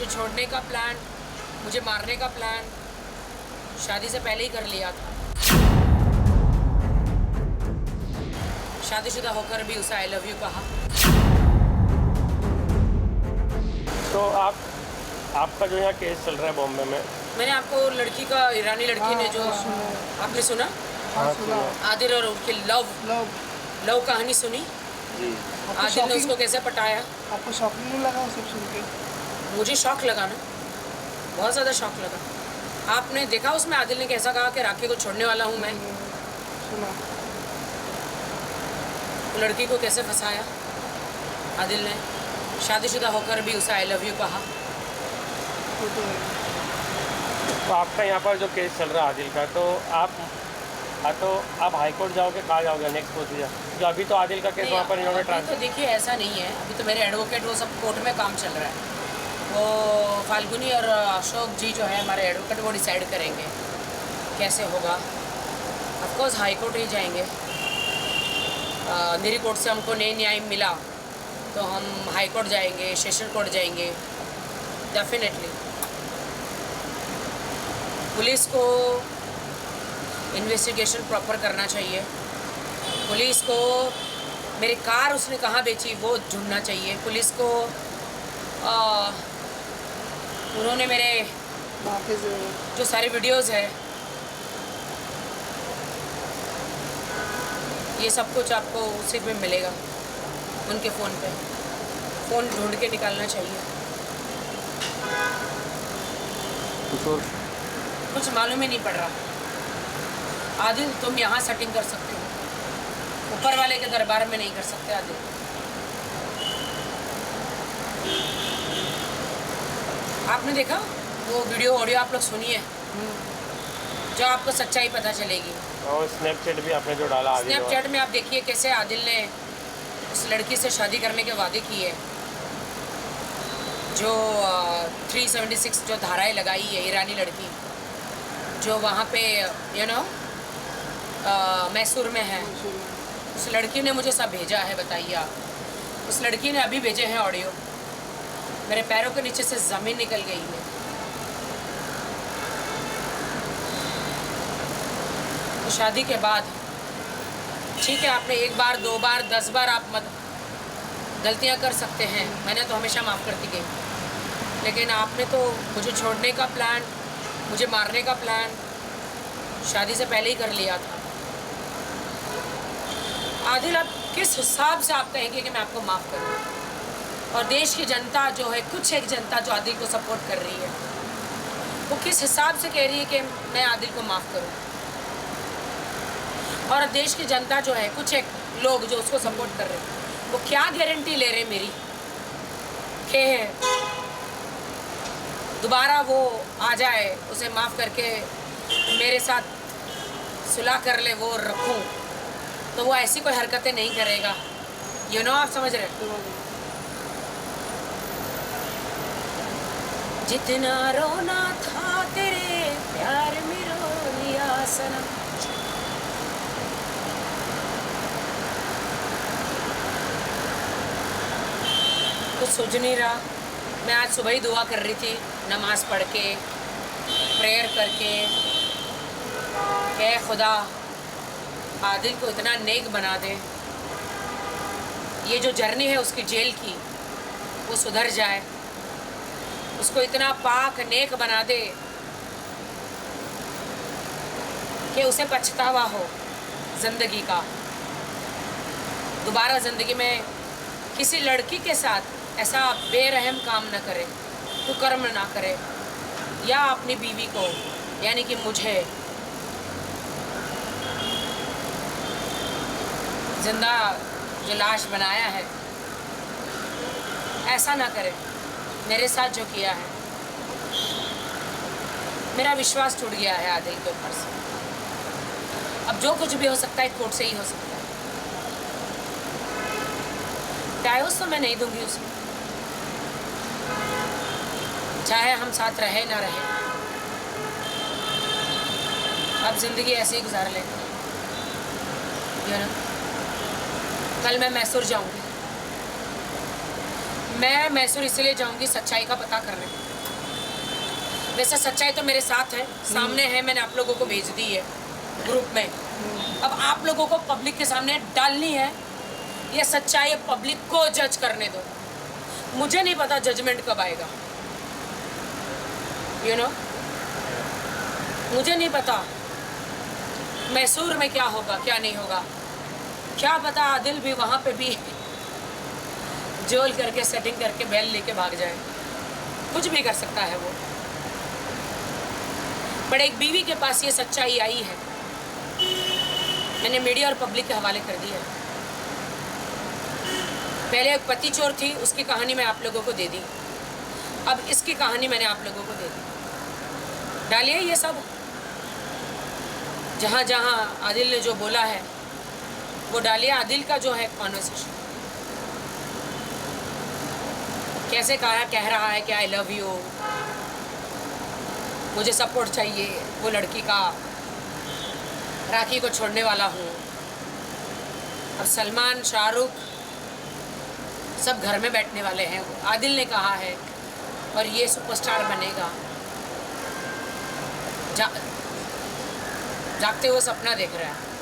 मुझे छोड़ने का प्लान, मुझे मारने का प्लान शादी से पहले ही कर लिया था। शादीशुदा होकर भी उसे आई लव यू कहा। तो आपका जो यहाँ केस चल रहा है बॉम्बे में, मैंने आपको लड़की का, ईरानी लड़की ने जो आपने सुना, आदिल और उनकी लव कहानी सुनी। जी आदिल ने उसको कैसे पटाया। आपको शॉक नहीं लगा सब सुन के? मुझे शौक लगा ना, बहुत ज़्यादा शौक लगा। आपने देखा उसमें आदिल ने कैसा कहा कि राखी को छोड़ने वाला हूँ मैं। सुना। तो लड़की को कैसे फंसाया आदिल ने, शादीशुदा होकर भी उसे आई लव यू कहा। वो तो है। तो आपका यहाँ पर जो केस चल रहा है आदिल का, तो आप हाई कोर्ट जाओगे, कहाँ जाओगे नेक्स्ट प्रोसीजर? जो अभी तो आदिल का केस वहाँ पर इन्होंने तो ट्रांसफर। देखिए ऐसा नहीं है, अभी तो मेरे एडवोकेट वो सब कोर्ट में काम चल रहा है। वो फाल्गुनी और अशोक जी जो है हमारे एडवोकेट, वो डिसाइड करेंगे कैसे होगा। ऑफकोर्स हाई कोर्ट ही जाएंगे। मेरी कोर्ट से हमको नई न्याय मिला तो हम हाई कोर्ट जाएंगे, सेशन कोर्ट जाएंगे डेफिनेटली। पुलिस को इन्वेस्टिगेशन प्रॉपर करना चाहिए। पुलिस को मेरी कार उसने कहाँ बेची वो ढूंढना चाहिए। पुलिस को उन्होंने मेरे जो सारे वीडियोस है ये सब कुछ आपको उसी में मिलेगा, उनके फ़ोन ढूंढ के निकालना चाहिए। कुछ मालूम ही नहीं पड़ रहा। आदिल तुम यहाँ सेटिंग कर सकते हो, ऊपर वाले के दरबार में नहीं कर सकते आदिल। आपने देखा वो वीडियो ऑडियो, आप लोग सुनिए, जो आपको सच्चाई पता चलेगी। और स्नैपचैट भी आपने जो डाला आदिल, स्नैपचैट में आप देखिए कैसे आदिल ने उस लड़की से शादी करने के वादे किए, जो 376 जो धाराएं लगाई है, ईरानी लड़की जो वहाँ पे मैसूर में है। उस लड़की ने मुझे सब भेजा है, बताइए आप। उस लड़की ने अभी भेजे हैं ऑडियो, मेरे पैरों के नीचे से ज़मीन निकल गई है। तो शादी के बाद ठीक है, आपने एक बार, दो बार, 10 बार आप मत गलतियां कर सकते हैं, मैंने तो हमेशा माफ़ करती गई। लेकिन आपने तो मुझे छोड़ने का प्लान, मुझे मारने का प्लान शादी से पहले ही कर लिया था। आदिल, आप किस हिसाब से आप कहेंगे कि मैं आपको माफ़ करूँ? और देश की जनता जो है, कुछ एक जनता जो आदिल को सपोर्ट कर रही है, वो किस हिसाब से कह रही है कि मैं आदिल को माफ़ करूँ? और देश की जनता जो है, कुछ एक लोग जो उसको सपोर्ट कर रहे हैं, वो क्या गारंटी ले रहे मेरी कि दोबारा वो आ जाए, उसे माफ़ करके मेरे साथ सुलह कर ले, वो रखूं, तो वो ऐसी कोई हरकतें नहीं करेगा। आप समझ रहे हो? जितना रोना था तेरे प्यार में रो लिया सनम। कुछ सोच नहीं रहा। मैं आज सुबह ही दुआ कर रही थी, नमाज़ पढ़ के, प्रेयर करके, कि खुदा आदिल को इतना नेक बना दे, ये जो जर्नी है उसकी जेल की वो सुधर जाए, उसको इतना पाक नेक बना दे कि उसे पछतावा हो ज़िंदगी का। दोबारा ज़िंदगी में किसी लड़की के साथ ऐसा बेरहम काम न करे, कुकर्म ना करे, या अपनी बीवी को यानी कि मुझे जिंदा जो लाश बनाया है ऐसा ना करे। मेरे साथ जो किया है, मेरा विश्वास टूट गया है आदिल के ऊपर से। अब जो कुछ भी हो सकता है कोर्ट से ही हो सकता है। डाइवोर्स तो मैं नहीं दूंगी उसे, चाहे हम साथ रहे ना रहे। अब ज़िंदगी ऐसे ही गुजार लेंगे। कल मैं मैसूर जाऊंगी, मैं मैसूर इसलिए जाऊंगी सच्चाई का पता करने। वैसे सच्चाई तो मेरे साथ है, सामने है, मैंने आप लोगों को भेज दी है ग्रुप में। अब आप लोगों को पब्लिक के सामने डालनी है, ये सच्चाई पब्लिक को जज करने दो। मुझे नहीं पता जजमेंट कब आएगा, यू नो, मुझे नहीं पता मैसूर में क्या होगा क्या नहीं होगा। क्या पता आदिल भी वहाँ पे भी जोल करके सेटिंग करके बैल लेके भाग जाए, कुछ भी कर सकता है वो। पर एक बीवी के पास ये सच्चाई आई है, मैंने मीडिया और पब्लिक के हवाले कर दिया। पहले एक पति चोर थी, उसकी कहानी मैं आप लोगों को दे दी, अब इसकी कहानी मैंने आप लोगों को दे दी। डालिए ये सब, जहाँ जहाँ आदिल ने जो बोला है वो डालिए। आदिल का जो है कॉन्वर्सेशन, कैसे कह रहा है कि आई लव यू, मुझे सपोर्ट चाहिए, वो लड़की का, राखी को छोड़ने वाला हूँ। अब सलमान, शाहरुख सब घर में बैठने वाले हैं, आदिल ने कहा है, और ये सुपरस्टार बनेगा। जागते हुए सपना देख रहा है।